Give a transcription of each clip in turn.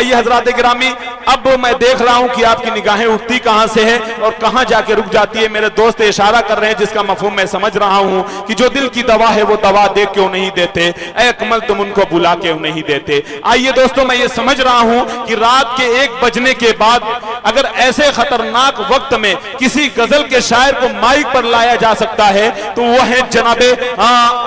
आइए हजरात गिरामी, अब मैं देख रहा हूं कि आपकी निगाहें उठती कहां से है और कहां जाके रुक जाती है। मेरे दोस्त इशारा कर रहे हैं जिसका मफहूम मैं समझ रहा हूं कि जो दिल की दवा है वो दवा दे क्यों नहीं देते, ऐ अकमल तुम उनको बुला क्यों नहीं देते। आइए दोस्तों, मैं ये समझ रहा हूं कि रात के 1 बजने के बाद अगर ऐसे खतरनाक वक्त में किसी गजल के शायर को माइक पर लाया जा सकता है तो वो है जनाबे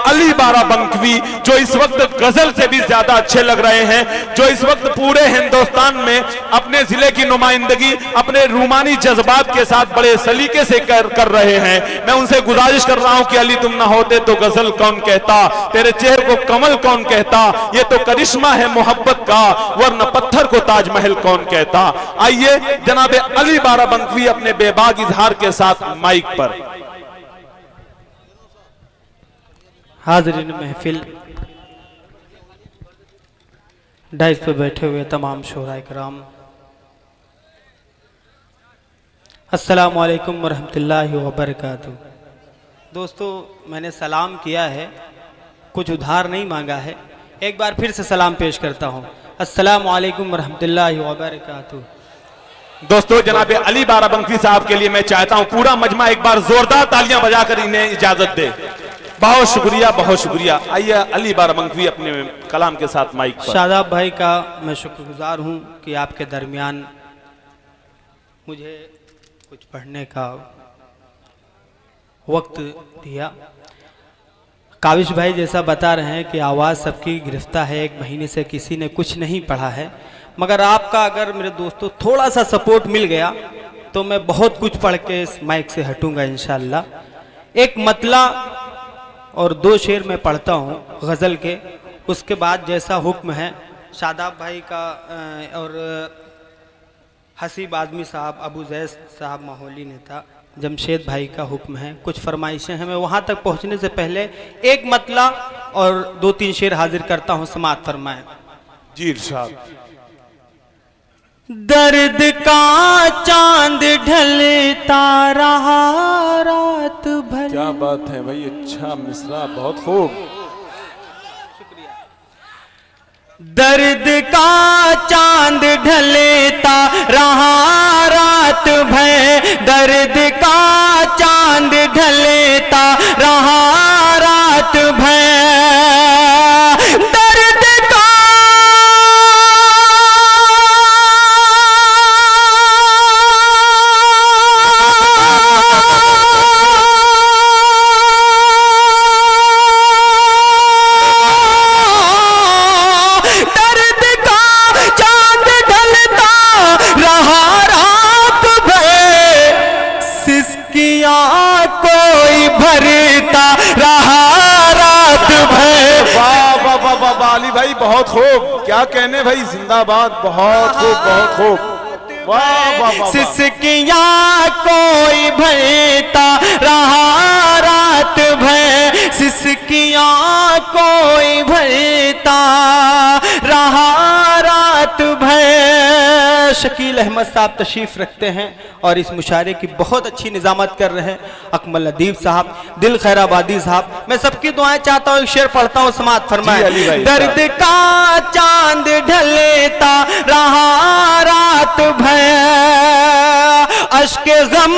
अली बाराबंकवी, जो इस वक्त गजल से भी ज्यादा अच्छे लग रहे हैं, जो इस वक्त पूरे हिंदुस्तान में अपने जिले की नुमाइंदगी अपने रूमानी जज्बात के साथ बड़े सलीके से कर रहे हैं। मैं उनसे गुजारिश कर रहा हूं कि अली तुम ना होते तो गजल कौन कहता, तेरे चेहरे को कमल कौन कहता, ये तो करिश्मा है मोहब्बत का, वरना पत्थर को ताजमहल कौन कहता। आइए जनाबे अली बाराबंकवी अपने बेबाक इजहार के साथ माइक पर। हाज़रीन महफिल, डाइस पे बैठे हुए तमाम शोहराए कराम, अस्सलामु अलैकुम वरहमतुल्लाहि वबरकातुहू। दोस्तों, मैंने सलाम किया है, कुछ उधार नहीं मांगा है। एक बार फिर से सलाम पेश करता हूँ, अस्सलामु अलैकुम वरहमतुल्लाहि वबरकातुहू। दोस्तों, जनाबे अली बाराबंकवी साहब के लिए मैं चाहता हूं पूरा मजमा एक बार जोरदार तालियां बजाकर इन्हें इजाजत दे। बहुत शुक्रिया, बहुत शुक्रिया। आइए अली बाराबंकवी अपने कलाम के साथ माइक पर। शादाब भाई का मैं शुक्रगुजार हूं कि आपके दरमियान मुझे कुछ पढ़ने का वक्त दिया। काविश भाई जैसा बता रहे हैं कि आवाज़ सबकी गिरफ्तार है, 1 महीने से किसी ने कुछ नहीं पढ़ा है, मगर आपका अगर मेरे दोस्तों थोड़ा सा सपोर्ट मिल गया तो मैं बहुत कुछ पढ़ के इस माइक से हटूंगा इंशाअल्लाह। एक मतला और 2 शेर मैं पढ़ता हूँ गज़ल के, उसके बाद जैसा हुक्म है शादाब भाई का और हसीब आदमी साहब, अबू जैद साहब माहौली नेता, जमशेद भाई का हुक्म है, कुछ फरमाइशें हैं। मैं वहाँ तक पहुँचने से पहले एक मतला और 2-3 शेर हाजिर करता हूँ, समाअत फरमाएं। जी इरशाद। दर्द का चांद ढलता रहा रात भर। क्या बात है भाई, अच्छा मिसरा, बहुत खूब। दर्द का चांद ढलता रहा रात भर, दर्द का चांद ढलता रहा रात भर, अली भाई बहुत खूब, क्या कहने भाई, जिंदाबाद, बहुत खूब, बहुत खूब, वाह वाह वाह। सिसकियाँ कोई भरता रहा रात भर, सिसकियाँ कोई भरता रहा रात भर। शकील अहमद साहब तशरीफ रखते हैं और इस मुशायरे की बहुत अच्छी निजामत कर रहे हैं अकमल अदीब साहब, दिल खैराबादी साहब। मैं सबकी दुआएं चाहता हूँ, एक शेर पढ़ता हूँ, समाअत फरमाएं। दर्द का चांद ढलता रहा रात भर, अश्के गम,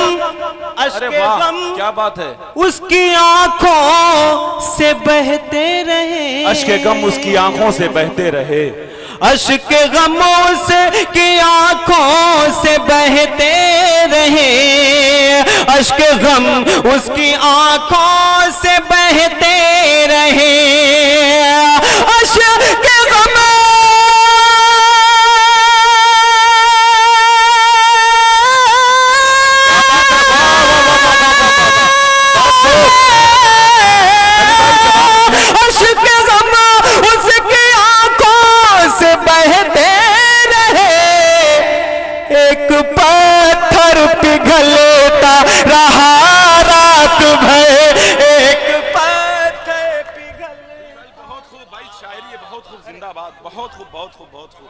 अश्के गम, क्या बात है, उसकी आंखों से बहते रहे, अश्के गम उसकी आंखों से बहते रहे, अश्क गमों से की आंखों से बहते रहे, अश्क गम उसकी आंखों से बहते रहे, अश्क गम पत्थर पिघलता रहा रात भर, एक पत्थर पिघल। बहुत खूब भाई, शायरी है, बहुत खूब, जिंदाबाद, बहुत खूब, बहुत खूब, बहुत खूब।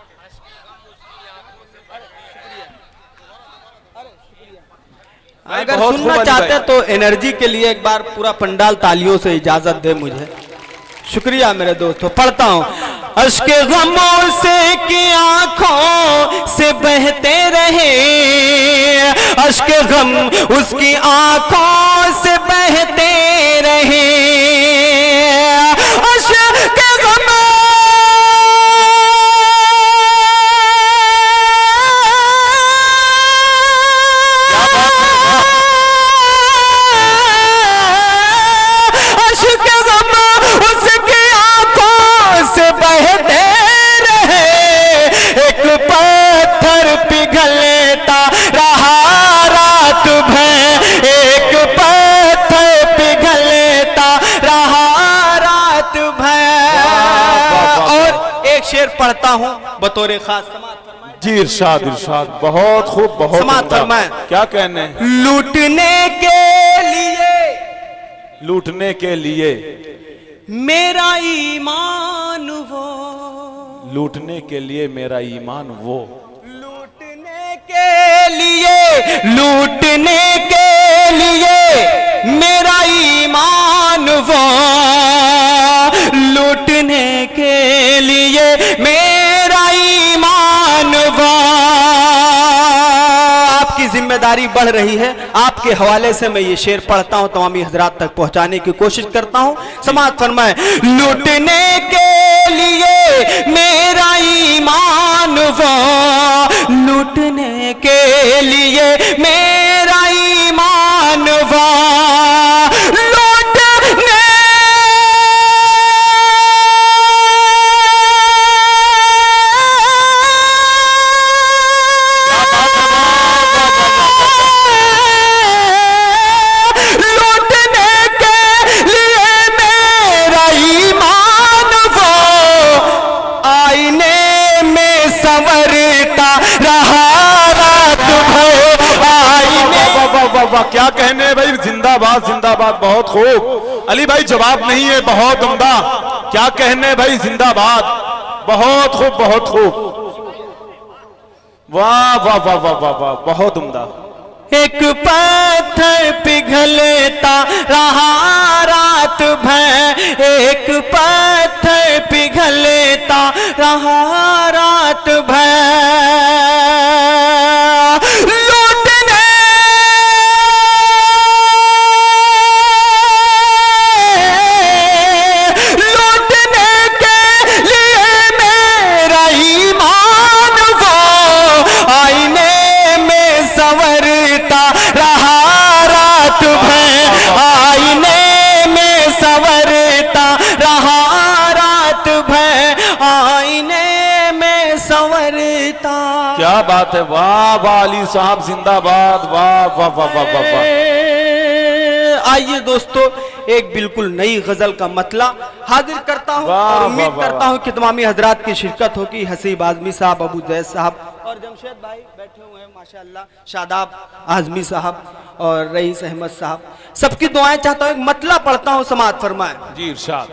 अगर सुनना चाहते तो एनर्जी के लिए एक बार पूरा पंडाल तालियों से इजाजत दे मुझे। शुक्रिया मेरे दोस्तों। पढ़ता हूँ, अश्क गमों से की आंखों से बहते रहे, अश्क गम उसकी आंखों से बहते रहे, अश्क गम पिघलता रहा रात भर, एक पत्थर पिघलता रहा रात भर। और एक शेर पढ़ता हूँ बतौर खास समाअत। जी इरशाद इरशाद, बहुत खूब, बहुत समाअत फरमाएं। क्या कहने? लूटने के लिए, लूटने के लिए मेरा ईमान वो, लूटने के लिए मेरा ईमान वो, के लिए, लूटने के लिए मेरा ईमान वो, लूटने के लिए मेरा ईमान वो। आपकी जिम्मेदारी बढ़ रही है, आपके हवाले से मैं ये शेर पढ़ता हूं, तमामी हजरात तक पहुंचाने की कोशिश करता हूं। समाअत फरमाए। लूटने के लिए मेरा ईमान वो, लूटने के लिए मेरा ईमान वो, लूटने क्या कहने भाई, जिंदाबाद जिंदाबाद, बहुत खूब। अली भाई जवाब नहीं है, बहुत उम्दा। क्या कहने भाई, जिंदाबाद, बहुत खूब, बहुत खूब, वाह वाह वाह वाह वाह वाह, बहुत उम्दा। एक पत्थर पिघलता रहा रात भर, एक पत्थर पिघलता रहा रात भर, क्या बात है, वाह वाह अली साहब जिंदाबाद, वाह वाह वाह वाह वाह वाह। आइए दोस्तों, एक बिल्कुल नई गजल का मतला हाजिर करता हूँ और उम्मीद करता हूँ कि तमामी हजरात की शिरकत होगी। हसीब आजमी साहब, अबू जैद साहब और जमशेद भाई बैठे हुए हैं माशाअल्लाह, शादाब आजमी साहब और रईस अहमद साहब, सबकी दुआएं चाहता हूँ। एक मतला पढ़ता हूँ, समाअत फरमाएं। जी इरशाद।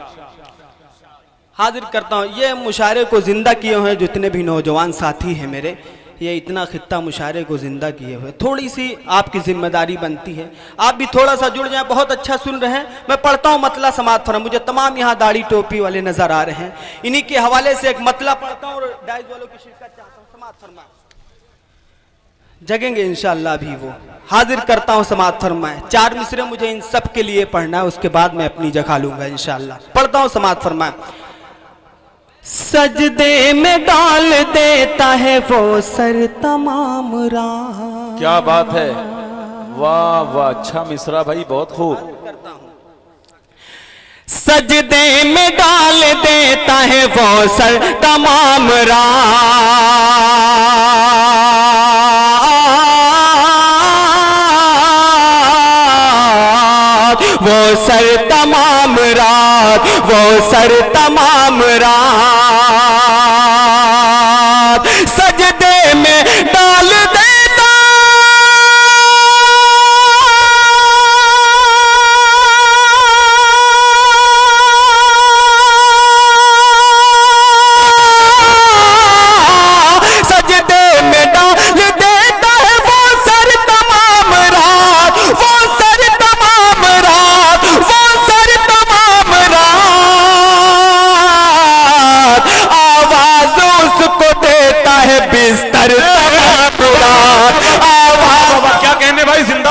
हाजिर करता हूँ, ये मुशायरे को जिंदा किए हुए जितने भी नौजवान साथी हैं मेरे, ये इतना खित्ता मुशायरे को जिंदा किए हुए, थोड़ी सी आपकी जिम्मेदारी बनती है, आप भी थोड़ा सा जुड़ जाएं। बहुत अच्छा सुन रहे हैं, मैं पढ़ता हूँ मतला समाअत फरमा। मुझे तमाम यहाँ दाढ़ी टोपी वाले नजर आ रहे हैं, इन्हीं के हवाले से एक मतला पढ़ता हूँ और डाइज वालों की शिरकत चाहता हूँ। समाअत फरमा, जगेंगे इंशाअल्लाह भी वो। हाजिर करता हूँ, समाअत फरमाएं। 4 मिसरे मुझे इन सब के लिए पढ़ना है, उसके बाद मैं अपनी जगह लूंगा इंशाअल्लाह। पढ़ता हूँ, समाअत फरमाएं। सजदे में डाल देता है वो सर तमाम राह। क्या बात है, वाह वाह, अच्छा मिसरा भाई, बहुत खूब। सजदे में डाल देता है वो सर तमाम रात, वो सर तमाम रात, वो सर तमाम रात, सजदे में डाल देता सजदे में डाल देता है वो सर तमाम रात, वो सर तमाम रात, वो सर तमाम रात।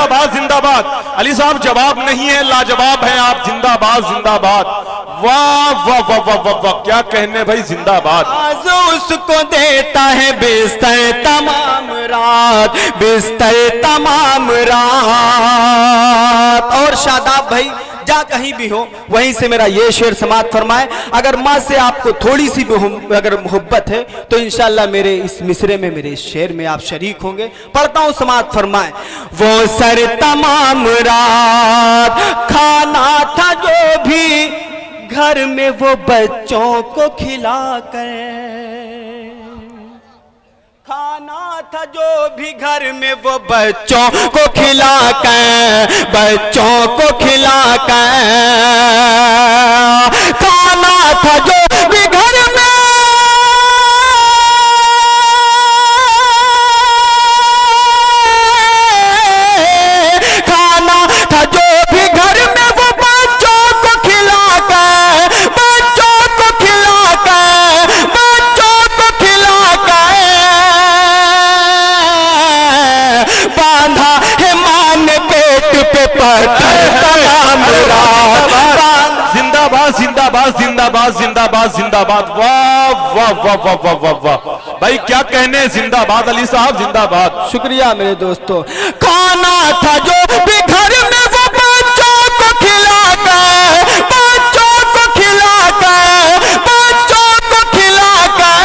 जिंदाबाद जिंदाबाद। अली साहब जवाब नहीं है, लाजवाब है आप, जिंदाबाद जिंदाबाद। वाह वाह वाह वाह वाह वाह, क्या कहने भाई, जिंदाबाद। आज उसको देता है बिस्तर तमाम रात, बिस्तर तमाम रात। और शादाब भाई जा कहीं भी हो वहीं से मेरा ये शेर समाप्त फरमाए। अगर माँ से आपको थोड़ी सी भी अगर मोहब्बत है तो इंशाल्लाह मेरे इस मिसरे में, मेरे इस शेर में आप शरीक होंगे। पढ़ता हूँ, समाप्त फरमाए। वो सर तमाम रात खाना था जो भी घर में वो बच्चों को खिलाकर, खाना था जो भी घर में वो बच्चों को खिलाकर, बच्चों को खिलाकर, खाना था जो भी घर में, खाना था जो भी घर में वो बच्चों को खिलाकर, बच्चों को खिलाकर, बच्चों को खिलाकर, बांधा है मां ने पेट पे पत्थर तमाम रात। जिंदाबाद जिंदाबाद जिंदाबाद जिंदाबाद जिंदाबाद। वाह वाह वाह वाह वाह वाह वाह भाई, क्या कहने, जिंदाबाद अली साहब जिंदाबाद। शुक्रिया मेरे दोस्तों। खाना था जो भी घर में वो बच्चों को खिलाकर, बच्चों को खिलाकर, बच्चों को खिलाकर,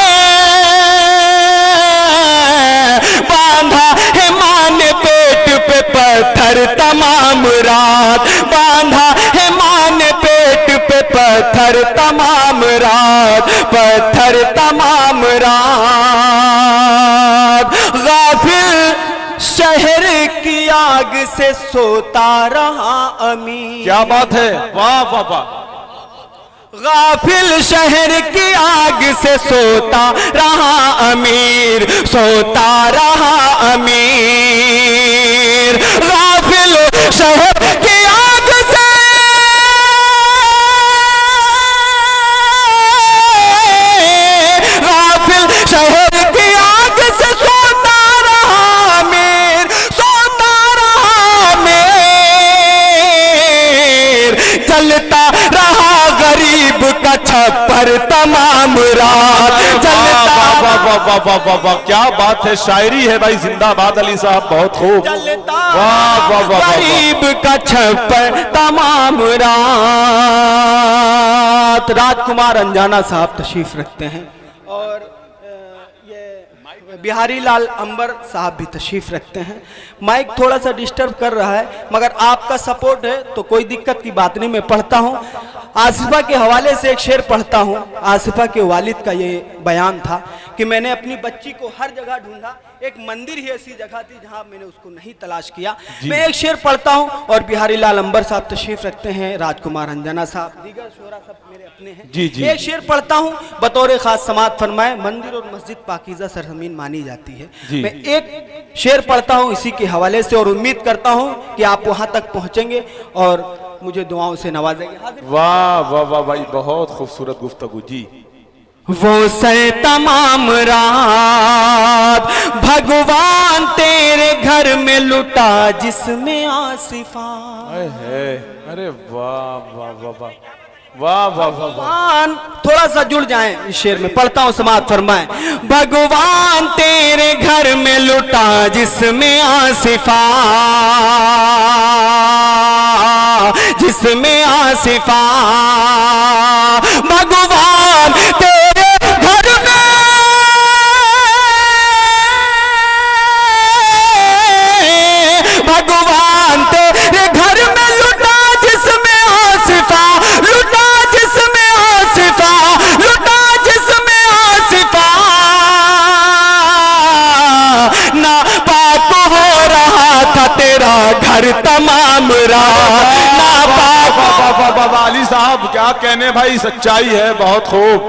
बांधा है मां ने पेट पे पत्थर तमाम रात, बांधा है मां ने पेट पे पत्थर तमाम रात, पत्थर तमाम रात। गाफिल शहर की आग से सोता रहा अमीर। क्या बात है, वाह वाह वाह। गाफिल शहर की आग से सोता रहा अमीर, सोता रहा अमीर। गाफिल शहर की आग से, गाफिल शहर की आग से सोता रहा अमीर, सोता रहा अमीर। चलता रहा गरीब का छप्पर तमाम रात, चलता वाह वाह वाह वाह वाह वाह, क्या बात है, शायरी है भाई, जिंदाबाद अली साहब, बहुत खूब। चलता वाह वाह वाह, गरीब का छप्पर तमाम रात। राजकुमार अंजाना साहब तशरीफ रखते हैं और ये बिहारी लाल अंबर साहब भी तशरीफ रखते हैं। माइक थोड़ा सा डिस्टर्ब कर रहा है, मगर आपका सपोर्ट है तो कोई दिक्कत की बात नहीं। मैं पढ़ता हूँ, आसिफा के हवाले से एक शेर पढ़ता हूँ। आसिफा के वालिद का ये बयान था कि मैंने अपनी बच्ची को हर जगह ढूंढा, एक मंदिर ही ऐसी जगह थी जहां मैंने उसको नहीं तलाश किया। मैं एक शेर पढ़ता हूं और बिहारी लाल अंबर साहब तशरीफ रखते हैं, राजकुमार अंजना साहब, दीगर शोरा सब मेरे अपने हैं। जी जी। एक शेर पढ़ता हूं, बतौर खास समाअत फरमाए। मंदिर और मस्जिद पाकीज़ा सरजमीन मानी जाती है। मैं एक शेर पढ़ता हूं इसी के हवाले से और उम्मीद करता हूं कि आप वहां तक पहुंचेंगे और मुझे दुआओं से नवाजेंगे। वाह वाह वाह भाई, बहुत खूबसूरत गुफ्तगू जी। वो सर तमाम रात भगवान तेरे घर में लुटा जिसमें आसिफा। अरे वाह वाह वाह वाह वाह वाह वाह। भगवान थोड़ा सा जुड़ जाएं इस शेर में, पढ़ता हूं, समाअत फरमाएं। भगवान तेरे घर में लुटा जिसमें आसिफा, जिसमें आसिफा। भगवान तेरे घर में, भगवान तेरे घर में लुटा जिसमें आसिफा, लुटा जिसमें आसिफा, लुटा जिसमें आसिफा। ना पाक हो रहा था तेरा घर तमाम रात, ना पाक। अली साहब क्या कहने भाई, सच्चाई है, बहुत खूब।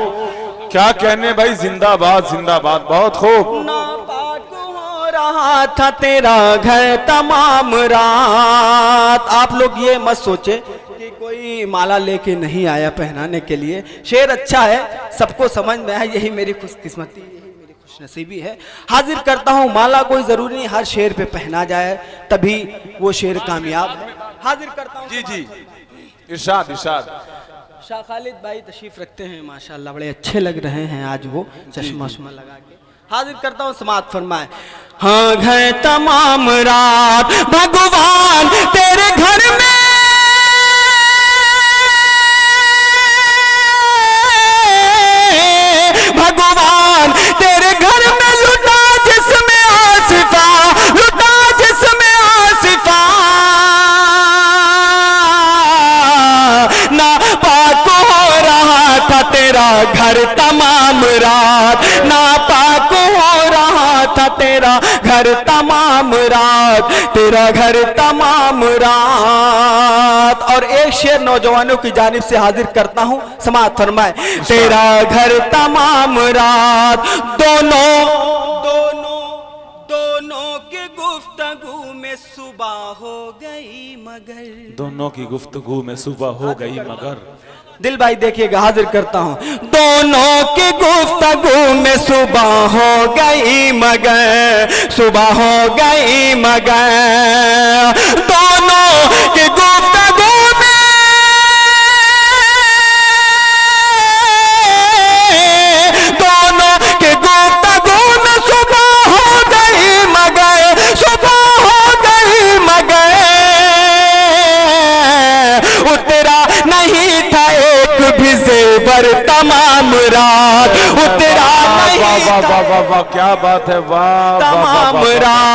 क्या कहने भाई, जिंदाबाद जिंदाबाद, बहुत खूब। नापाक हो रहा था तेरा घर तमाम रात। आप लोग ये मत सोचे कि कोई माला लेके नहीं आया पहनाने के लिए। शेर अच्छा है, सबको समझ में आया, यही मेरी खुशकिस्मती, यही मेरी खुशनसीबी है। हाजिर करता हूँ माला कोई जरूरी नहीं हर शेर पे पहना जाए तभी वो शेर कामयाब है। हाजिर करता हूँ जी जी इरशाद इरशाद। शाह खालिद भाई तशरीफ रखते हैं माशाल्लाह, बड़े अच्छे लग रहे हैं आज वो चश्मा उश्मा लगा के। हाजिर करता हूँ समात फरमाए। हाँ घर तमाम रात भगवान तेरे घर में भगवान तेरे घर में लुटा जिसमें आसिफा लुटा जिसमें आसिफा ना पाक हो रहा था तेरा घर तमाम रात ना पाक हो रहा था तेरा घर तमाम रात तेरा घर तमाम रात। और एक शेर नौजवानों की जानिब से हाजिर करता हूं समाअत फरमाए। तेरा घर तमाम रात दोनों दोनों दोनों की गुफ्तगू में सुबह हो गई मगर दोनों की गुफ्तगू में सुबह हो गई मगर। दिल भाई देखिएगा हाजिर करता हूं। दोनों की गुफ्तगू में सुबह हो गई मगर सुबह हो गई मगर दोनों की गुफ्तगू में दोनों की गुफ्तगू में सुबह हो गई मगर सुबह हो गई मगर उतरा नहीं था भी ज़ेवर तमाम रात उतरा नहीं वाह वाह वाह वाह क्या बात है वाह तमाम रात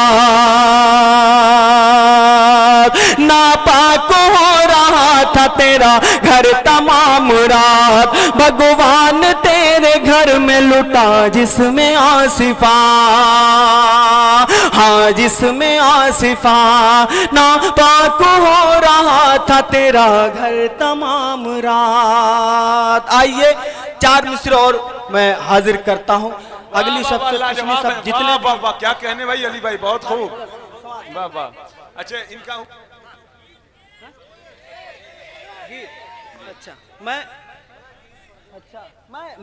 नापाक हो रहा था तेरा घर तमाम रात भगवान तेरे घर में लुटा जिसमें आसिफा हाँ जिसमें आसिफा नापाक हो रहा था तेरा घर तमाम रात। आइए चार मिसरे और मैं हाजिर करता हूं। अगली सबसे सब जितने वाह वाह क्या कहने भाई अली भाई बहुत खूब वाह वाह। अच्छा इनका अच्छा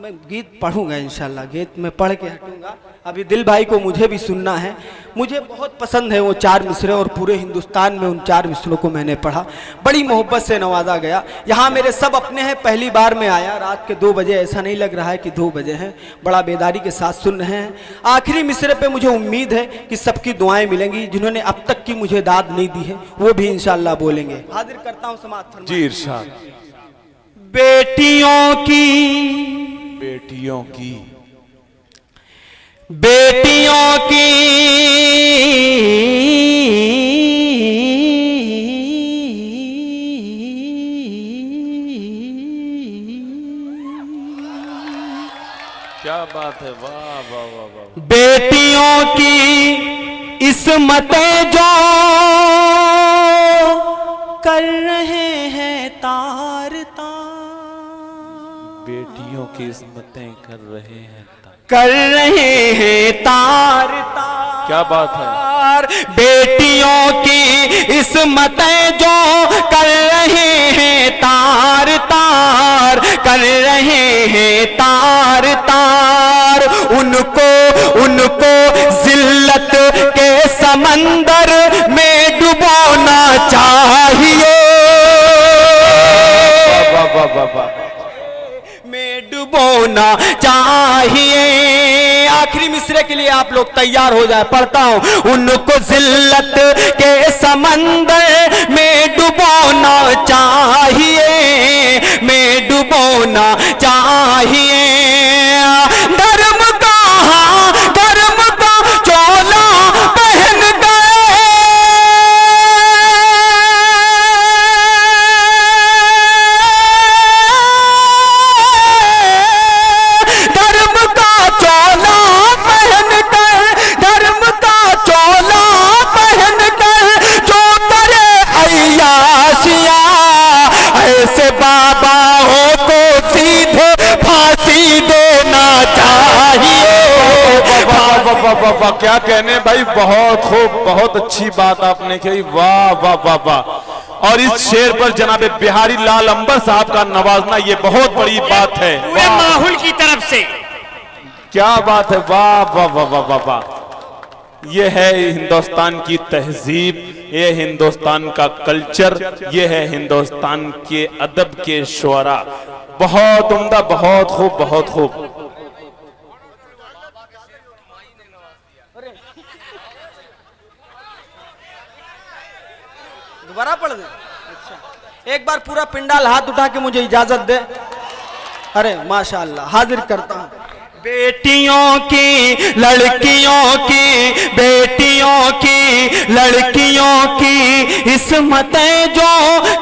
मैं गीत पढ़ूंगा इंशाल्लाह, गीत में पढ़ के हटूंगा। अभी दिल भाई को मुझे भी सुनना है, मुझे बहुत पसंद है वो चार मिसरे और पूरे हिंदुस्तान में उन चार मिसरों को मैंने पढ़ा, बड़ी मोहब्बत से नवाजा गया। यहाँ मेरे सब अपने हैं, पहली बार में आया रात के 2 बजे, ऐसा नहीं लग रहा है कि 2 बजे हैं, बड़ा बेदारी के साथ सुन रहे हैं। आखिरी मिसरे पे मुझे उम्मीद है कि सबकी दुआएं मिलेंगी, जिन्होंने अब तक की मुझे दाद नहीं दी है वो भी इंशाल्लाह बोलेंगे। हाजिर करता हूँ समाअत फरमाए। जी इरशाद। बेटियों की बेटियों की बेटियों की क्या बात है वाह वाह वाह वाह। बेटियों की इस्मतें जो कर रहे हैं तार तार बेटियों की इस्मतें कर रहे हैं तार तार। क्या बात है। बेटियों की इस्मतें जो कर रहे हैं तार तार कर रहे हैं तार तार उनको उनको जिल्लत के समंदर में डुबोना चाहिए में डुबोना चाहिए। आखिरी मिसरे के लिए आप लोग तैयार हो जाए, पढ़ता हूं। उनको जिल्लत के समंदर में डुबोना चाहिए में डुबोना चाहिए। धर्म का चोला पहन बाबा हो तो सीधे फांसी देना चाहिए। वाह क्या कहने भाई, बहुत खूब, बहुत अच्छी बात आपने कही, वाह वाह वाह वाह। और इस शेर पर जनाब बिहारी लाल अंबर साहब का नवाजना ये बहुत बड़ी बात है। पूरे माहौल की तरफ से क्या बात है, वाह वाह वाह वाह वाह वाह। ये है हिंदुस्तान की तहजीब, ये हिंदुस्तान का कल्चर, ये है हिंदुस्तान के अदब के शुअरा। बहुत उम्दा, बहुत खूब, बहुत खूब। दोबारा पढ़ दे। अच्छा, एक बार पूरा पिंडाल हाथ उठा के मुझे इजाजत दे। अरे माशाअल्लाह, हाजिर करता हूं। बेटियों की लड़कियों की, बेटियों की लड़कियों की इस्मतें जो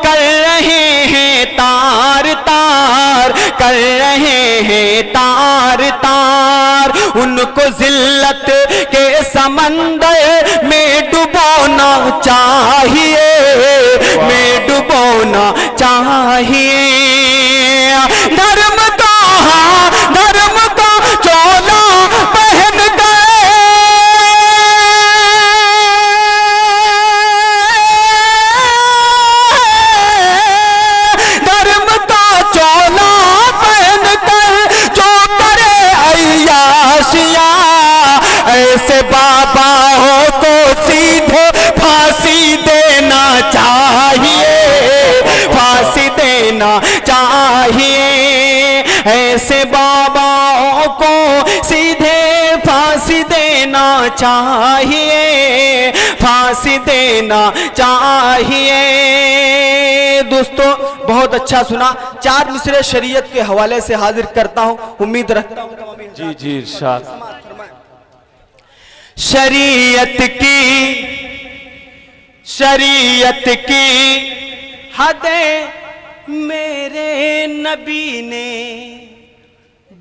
कर रहे हैं तार तार, कर रहे हैं तार तार, उनको जिल्लत के समंदर में डुबोना चाहिए, में डुबोना चाहिए। धर्म का, धर्म का चोला पहन गए, धर्म का चोला पहन कर जो करे अय्याशिया, ऐसे बाबाओं को सीधे फांसी देना चाहिए, फांसी देना चाहिए। ऐसे बाबाओं को सीधे फांसी देना चाहिए, फांसी देना चाहिए। दोस्तों बहुत अच्छा सुना। 4 मिसरे शरीयत के हवाले से हाजिर करता हूं, उम्मीद रखता हूं। जी जी इरशाद। शरीयत की, शरीयत की हदें मेरे नबी ने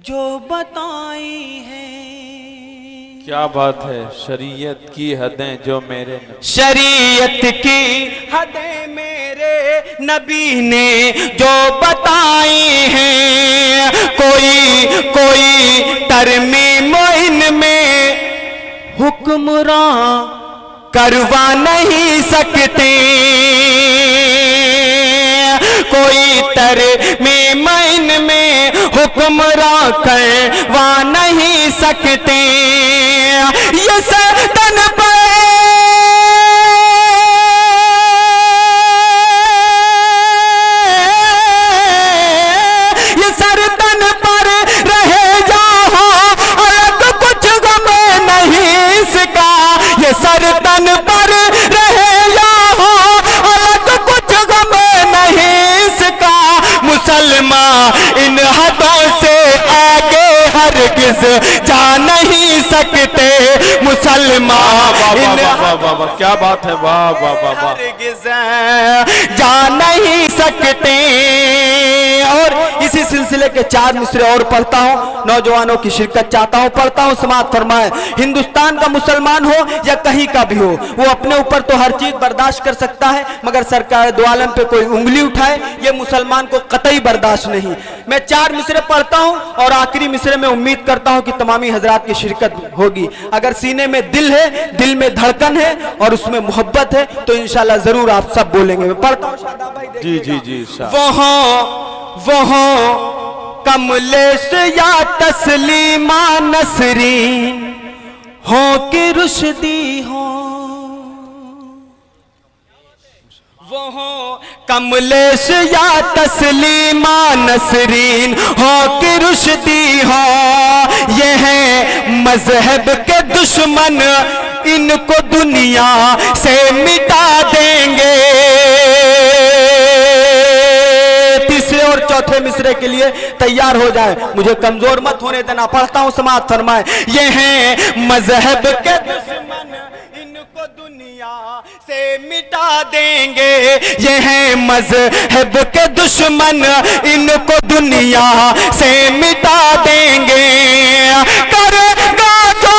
जो बताई हैं। क्या बात है, शरीयत की हदें जो मेरे नबी, शरीयत की हदें मेरे नबी ने जो बताई हैं, कोई कोई तरमीम इनमें हुक्मरान करवा नहीं सकते, कोई तरमीम इनमें हुक्मरान करवा नहीं सकते। ये सदन पर सरतन पर रहे या हो अलग कुछ गम नहीं इसका, मुसलमान इन हदों से आगे हरगिज जा नहीं सकते, मुसलमान इन क्या बात है, वाह वाह वाह वाह, हरगिज जा नहीं सकते। और इसी सिलसिले के 4 मिसरे और पढ़ता हूँ, नौजवानों की शिरकत चाहता हूँ, पढ़ता हूँ। समाअत फरमाए। हिंदुस्तान का मुसलमान हो या कहीं का भी हो, वो अपने ऊपर तो हर चीज बर्दाश्त कर सकता है, मगर सरकार दो आलम पे कोई उंगली उठाए ये मुसलमान को कतई बर्दाश्त नहीं। मैं 4 मिसरे पढ़ता हूँ और आखिरी मिसरे में उम्मीद करता हूँ कि तमामी हजरात की शिरकत होगी। अगर सीने में दिल है, दिल में धड़कन है और उसमें मोहब्बत है तो इंशाल्लाह जरूर आप सब बोलेंगे। मैं पढ़ता हूँ शादाब भाई, जी जी जी। वो कमलेश या तस्लीमा नसरीन हो कि रुशदी हो, वो कमलेश या तस्लीमा नसरीन हो कि रुशदी हो, ये है मजहब के दुश्मन, इनको दुनिया से मिटा देंगे। तीसरे और चौथे मिसरे के लिए तैयार हो जाए, मुझे कमजोर मत होने देना। पढ़ता हूं, समाअत फरमाए। ये हैं मजहब के दुश्मन, इनको दुनिया से मिटा देंगे। ये हैं मजहब के दुश्मन, इनको दुनिया से मिटा देंगे। करेगा जो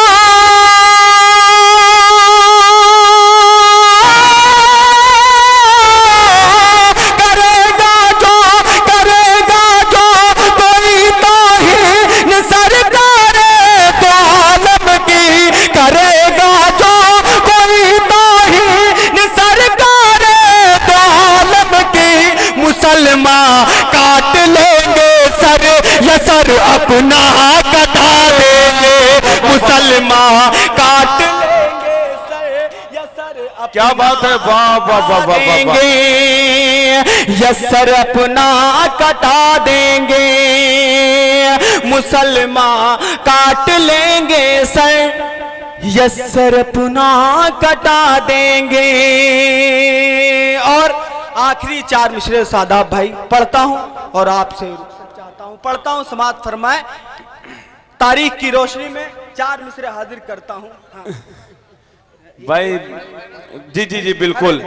काट लेंगे सर, या सर अपना कटा देंगे। क्या बात है, वाह वाह वाह वाह देंगे, यस्सर अपना कटा देंगे, मुसलमान काट लेंगे सर, यस्सर अपना कटा देंगे। और आखिरी 4 मिसरे सादाब भाई पढ़ता हूं और आपसे रुखसत चाहता हूं, पढ़ता हूं, समाअत फरमाए। तारीख की रोशनी में 4 मिसरे हाजिर करता हूं। हाँ। भाई जी जी जी बिल्कुल,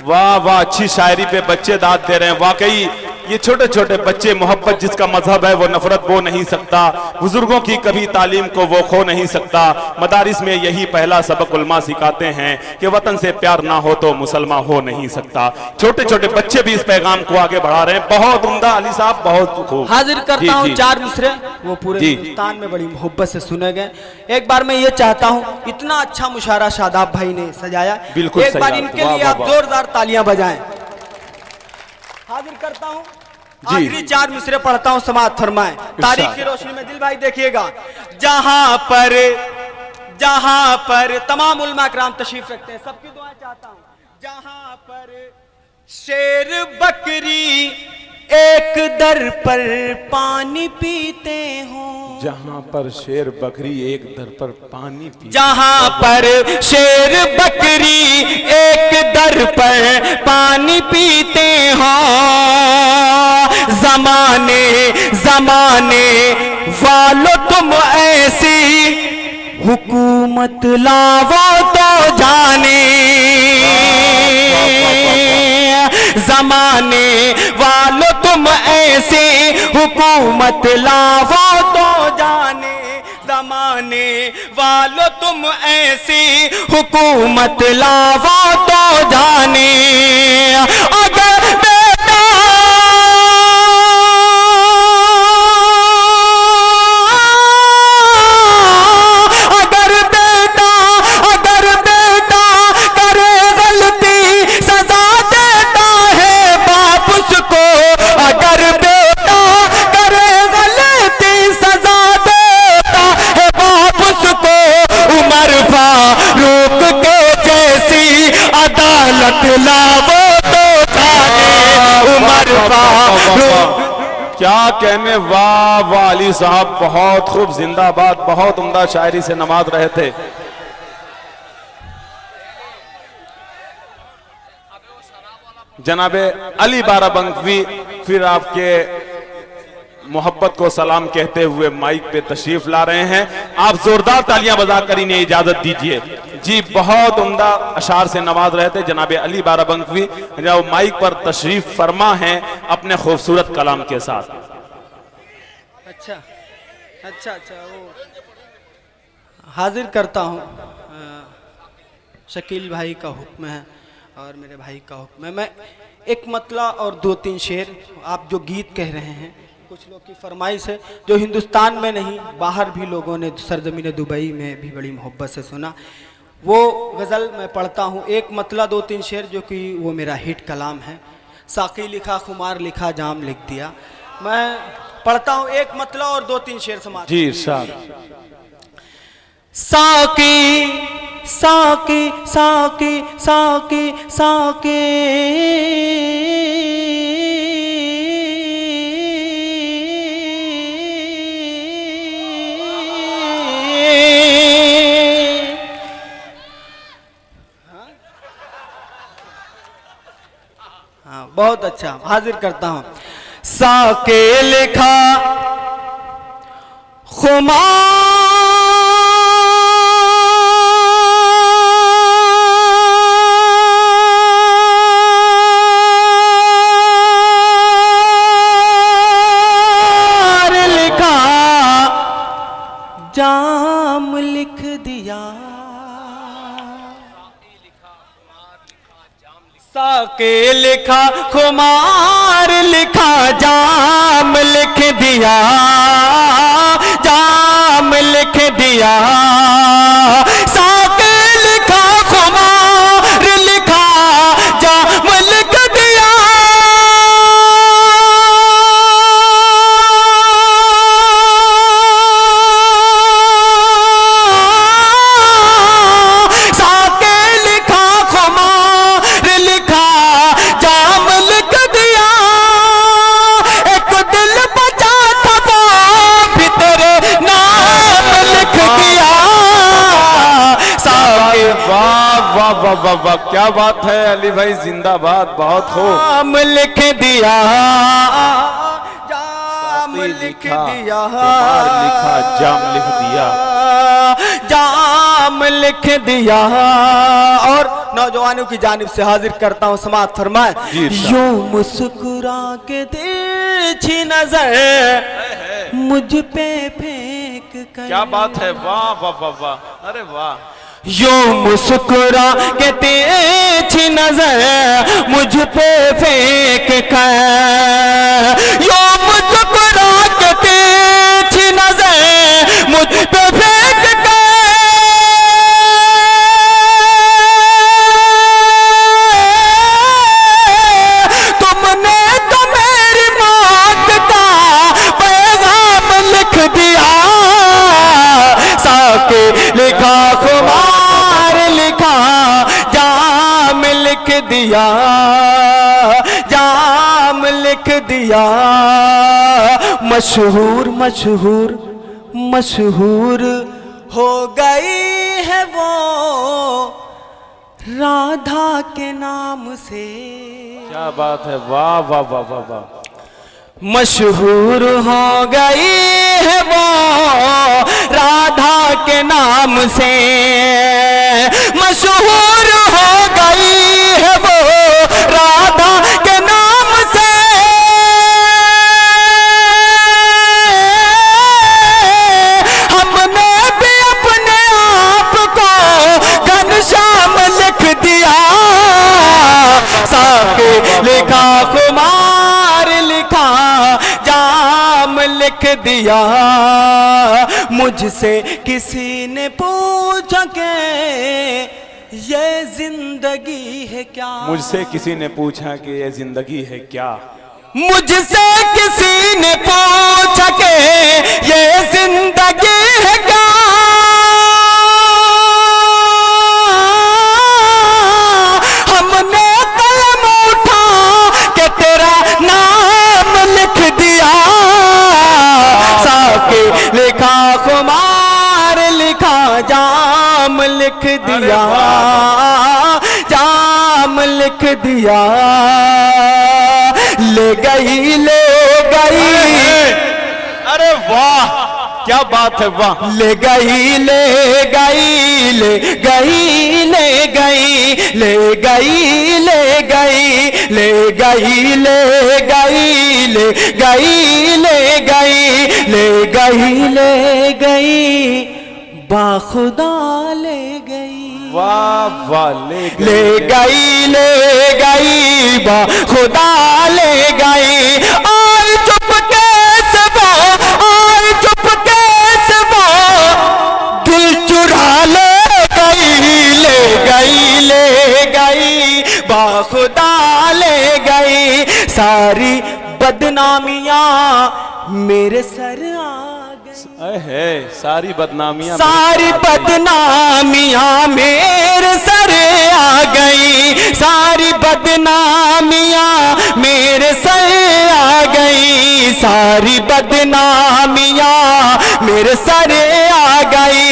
वाह वाह, अच्छी शायरी पे बच्चे दाद दे रहे हैं। वाकई ये छोटे छोटे बच्चे, मोहब्बत जिसका मजहब है वो नफरत बो नहीं सकता, बुजुर्गों की कभी तालीम को वो खो नहीं सकता। मदारिस में यही पहला सबक उलमा सिखाते हैं कि वतन से प्यार ना हो तो मुसलमान हो नहीं सकता। छोटे छोटे बच्चे भी इस पैगाम को आगे बढ़ा रहे हैं। बहुत उम्दा अली साहब, बहुत खूब। हाजिर करता हूँ 4 मिसरे, वो पूरे हिंदुस्तान में बड़ी मोहब्बत से सुने गए। एक बार मैं ये चाहता हूँ, इतना अच्छा मुशायरा शादाब भाई ने सजाया, बिल्कुल एक बार इनके लिए आप जोरदार तालियां बजाएं। हाजिर करता हूं, आखिरी 4 मिसरे पढ़ता हूं, समाअत फरमाएं। तारीख की रोशनी में दिल भाई देखिएगा। जहां पर तमाम उलमा कराम तशरीफ रखते हैं, सबकी दुआएं चाहता हूं। जहां पर शेर बकरी एक दर पर पानी पीते हो, जहां पर शेर बकरी एक दर पर पानी पी, जहां पर शेर बकरी एक दर पर पानी पीते हो, जमाने वालों तुम ऐसी हुकूमत लावो तो जाने, जमाने वालों तुम ऐसे हुकूमत लावो तो जाने, जमाने वालों तुम ऐसी हुकूमत लावो तो जाने। अगर बेटा करे गलती सजा देता है बाप उसको, अगर बेटा करे गलती सजा देता है बाप उसको, उमर फारूक के जैसी अदालत लावो तो जाने, उमर फारूक। क्या कहने, वाह वाह अली साहब, बहुत खूब, जिंदाबाद। बहुत उम्दा शायरी से नवाज रहे थे। जनाबे अली बाराबंकी फिर आपके मोहब्बत को सलाम कहते हुए माइक पे तशरीफ ला रहे हैं। आप जोरदार तालियां बजाकर इन्हें इजाजत दीजिए। जी, बहुत उम्दा अशार से नवाज रहे थे जनाबे अली बाराबंकी, जो माइक पर तशरीफ फरमा हैं अपने खूबसूरत कलाम के साथ। अच्छा, वो हाजिर करता हूँ। शकील भाई का हुक्म है और मेरे भाई का हुक्म है। मैं एक मतला और 2-3 शेर, आप जो गीत कह रहे हैं, कुछ लोग की फरमाइश है जो हिंदुस्तान में नहीं बाहर भी लोगों ने सरजमीन दुबई में भी बड़ी मोहब्बत से सुना, वो गज़ल मैं पढ़ता हूँ। एक मतला 2-3 शेर जो कि वो मेरा हिट कलाम है। साकी लिखा, खुमार लिखा, जाम लिख दिया। मैं पढ़ता हूँ एक मतला और 2-3 शेर समाज। जी इरशाद। साकी साकी साकी साकी साकी हाँ, बहुत अच्छा। हाजिर करता हूँ। साके लिखा खुमार लिखा, जाम लिख दिया। साके लिखा, खुमार लिखा, जाम लिख दिया, जाम लिख दिया। साके लिखा, खुमार लिखा, जाम लिख दिया। साके लिखा, खुमार वाह वाह वाह, क्या बात है अली भाई, जिंदाबाद, बहुत खूब। जाम लिख दिया, जाम लिख दिया, लिखा जाम लिख दिया, जाम लिख दिया। और नौजवानों की जानिब से हाजिर करता हूँ, समाअत फरमाए। यूं मुस्कुरा के तिरछी नजर मुझ पे फेंक कर। क्या बात है, वाह वाह वाह वाह, अरे वाह। यूं मुस्कुरा के तिरछी नजर मुझ पे फेंक कर, यूं मुस्कुरा के तिरछी नजर मुझ पे फेंक कर, तुमने तो मेरी मौत का पैगाम लिख दिया। साके लिखा खुमार लिखा, जाम लिख दिया, जाम लिख दिया। मशहूर मशहूर मशहूर हो गई है वो राधा के नाम से। क्या बात है, वाह वाह वाह वाह वाह। मशहूर हो गई है वो राधा के नाम से, मशहूर हो गई है वो राधा के नाम से। हमने भी अपने आप को घनश्याम लिख दिया। साके लिखा कुमार लिखा, जाम लिख दिया। मुझसे किसी ने पूछा के ये जिंदगी है क्या, मुझसे किसी ने पूछा कि ये जिंदगी है क्या, मुझसे किसी ने पूछा के ये जिंदगी है क्या। हमने कलम उठा के तेरा नाम लिख दिया। साके लिखा कुमार लिखा, जाम लिख दिया, जाम लिख दिया। ले गई ले गई, अरे वाह, क्या बात है, वाह। ले गई ले गई ले गई ले गई ले गई ले गई ले गई ले गई ले गई ले गई ले गई ले गई, बाखुदा ले गई। वाह वाह, ले गई बाखुदा ले गई। और चुपके से वो, और चुपके से वो दिल चुरा ले गई बाखुदा ले गई। सारी बदनामियां मेरे सर आ गई, है सारी बदनामियां, सारी बदनामियां मेरे सर आ गई। सारी बदनामियां मेरे सर आ गई, सारी बदनामियां मेरे सर आ गई।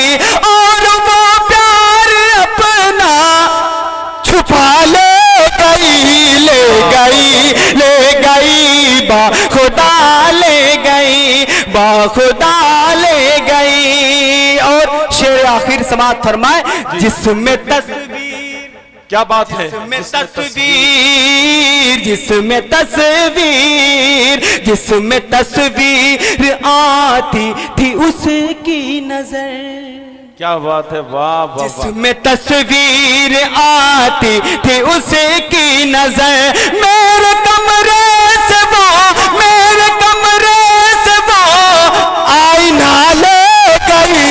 और वो प्यार अपना छुपा ले गई बाखुदा ले गई, बाखुदा ले गई। और शेर आखिर समाअत फरमाए। जिसमें तस्वीर, क्या बात है, जिसमें तस्वीर, जिसमें तस्वीर आती थी उसकी नजर। क्या बात है, वाह वाह वाह। जिसमें तस्वीर आती थी उसकी नजर, मेरे कमरे से वो, मेरे कमरे से वो आईना ले गई।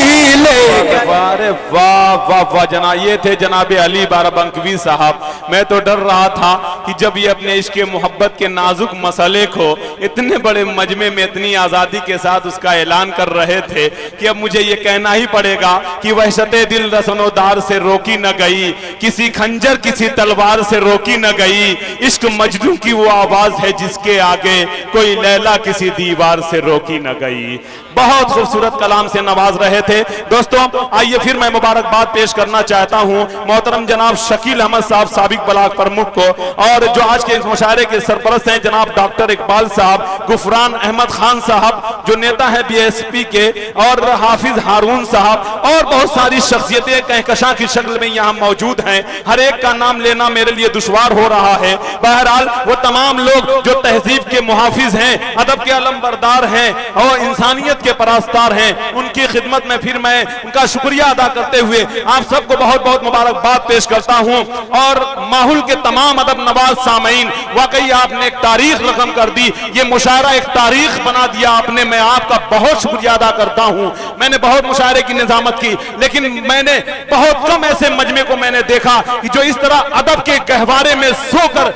अरे वाह वाह वाह जनाब, ये थे जनाब अली बाराबंकवी साहब। मैं तो डर रहा था कि जब ये अपने इश्क मोहब्बत के नाजुक मसले को इतने बड़े मजमे में इतनी आज़ादी के साथ उसका ऐलान कर रहे थे कि अब मुझे ये कहना ही पड़ेगा कि वहशते दिल रसनोदार से रोकी न गई, किसी खंजर किसी तलवार से रोकी न गई। इश्क मजनू की वो आवाज है जिसके आगे कोई लैला किसी दीवार से रोकी न गई। बहुत खूबसूरत कलाम से नवाज रहे थे। दोस्तों आइए फिर मैं मुबारकबाद पेश करना चाहता हूं मोहतरम जनाब शकील अहमद साहब साबिक ब्लॉक प्रमुख को, और जो आज के इस मुशायरे के सरपरस्त हैं जनाब डॉक्टर इकबाल साहब, गुफरान अहमद खान साहब जो नेता है बीएसपी के, और हाफिज हारून साहब, और बहुत सारी शख्सियतें कहकशां की शक्ल में यहाँ मौजूद हैं। हर एक का नाम लेना मेरे लिए दुश्वार हो रहा है। बहरहाल वो तमाम लोग जो तहजीब के मुहाफिज हैं, अदब के अलमबरदार हैं और इंसानियत के परास्तार हैं, उनकी खिदमत में फिर मैं उनका शुक्रिया अदा करते हुए आप सबको बहुत बहुत मुबारकबाद पेश करता हूं। और माहौल के तमाम अदब नवाज सामीन, वाकई आपने एक तारीख रकम कर दी, ये मुशायरा एक तारीख बना दिया आपने। मैं आपका बहुत शुक्रिया अदा करता हूं। मैंने बहुत मुशायरे की निजामत की, लेकिन मैंने बहुत कम ऐसे मजमे को मैंने देखा कि जो इस तरह अदब के गहवारे में सोकर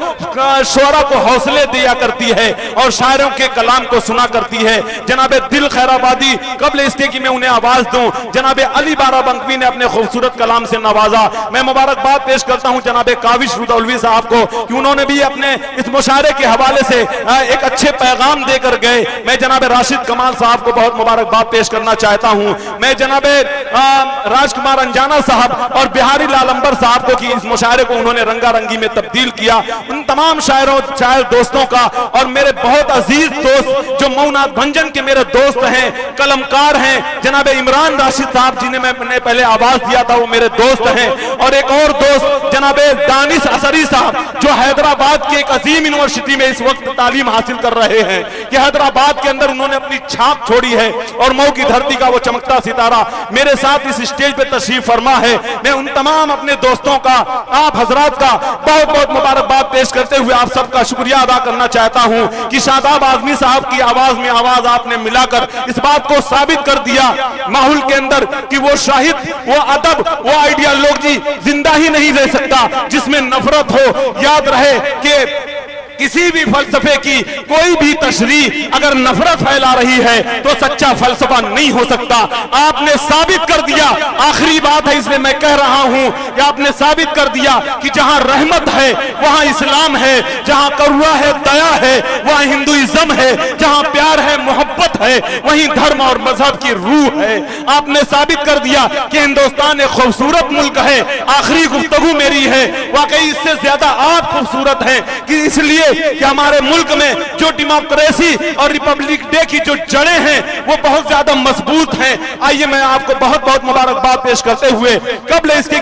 शोरा को हौसले दिया करती है और शायरों के कलाम को सुना करती है। जनाबे दिल खैराबादी, कबल इसके कि मैं उन्हें आवाज दूं, जनाबे अली बाराबंकवी ने अपने खूबसूरत कलाम से नवाजा। मैं मुबारकबाद पेश करता हूं जनाबे काविश रुदौलवी साहब को कि उन्होंने भी अपने इस मुशायरे के हवाले से एक अच्छे पैगाम देकर गए। मैं जनाबे राशिद कमाल साहब को बहुत मुबारकबाद पेश करना चाहता हूं। मैं जनाबे राजकुमार अंजाना साहब और बिहारी लाल अंबर साहब को कि इस मुशायरे को उन्होंने रंगारंगी में तब्दील किया। उन तमाम शायर दोस्तों का, और मेरे बहुत अजीज दोस्त जो मऊनाथ भंजन के मेरे दोस्त हैं, कलमकार हैं, जनाबे इमरान राशिद साहब जिन्हें मैंने पहले आवाज दिया था, वो मेरे दोस्त हैं। और एक और दोस्त जनाबे दानिश असरी साहब जो हैदराबाद की एक अजीम यूनिवर्सिटी में इस वक्त तालीम हासिल कर रहे हैं, कि हैदराबाद के अंदर उन्होंने अपनी छाप छोड़ी है और मऊ की धरती का वो चमकता सितारा मेरे साथ इस स्टेज पे तशरीफ फरमा है। मैं उन तमाम अपने दोस्तों का, आप हजरात का बहुत बहुत मुबारकबाद पेश करते हुए आप सबका शुक्रिया अदा करना चाहता हूं कि शादाब आजमी साहब की आवाज में आवाज आपने मिलाकर इस बात को साबित कर दिया माहौल के अंदर कि वो शाहिद, वो अदब, वो आइडियोलॉजी जिंदा ही नहीं रह सकता जिसमें नफरत हो। याद रहे कि किसी भी फलसफे की कोई भी तशरीह अगर नफरत फैला रही है तो सच्चा फलसफा नहीं हो सकता। आपने साबित कर दिया, आखिरी बात है इसलिए मैं कह रहा हूं कि आपने साबित कर दिया कि जहां रहमत है वहां इस्लाम है, जहां करुणा है, दया है, वहां हिंदुइज्म है, जहां प्यार है, मोहब्बत है, वहीं धर्म और मजहब की रूह है। आपने साबित कर दिया कि हिंदुस्तान एक खूबसूरत मुल्क है। आखिरी गुफ्तगू मेरी है, वाकई इससे ज्यादा आप खूबसूरत हैं कि इसलिए कि हमारे मुल्क में जो डेमोक्रेसी और रिपब्लिक डे की जो जड़ें हैं वो बहुत ज्यादा मजबूत हैं। आइए मैं आपको बहुत बहुत मुबारकबाद पेश करते हुए कबल इसके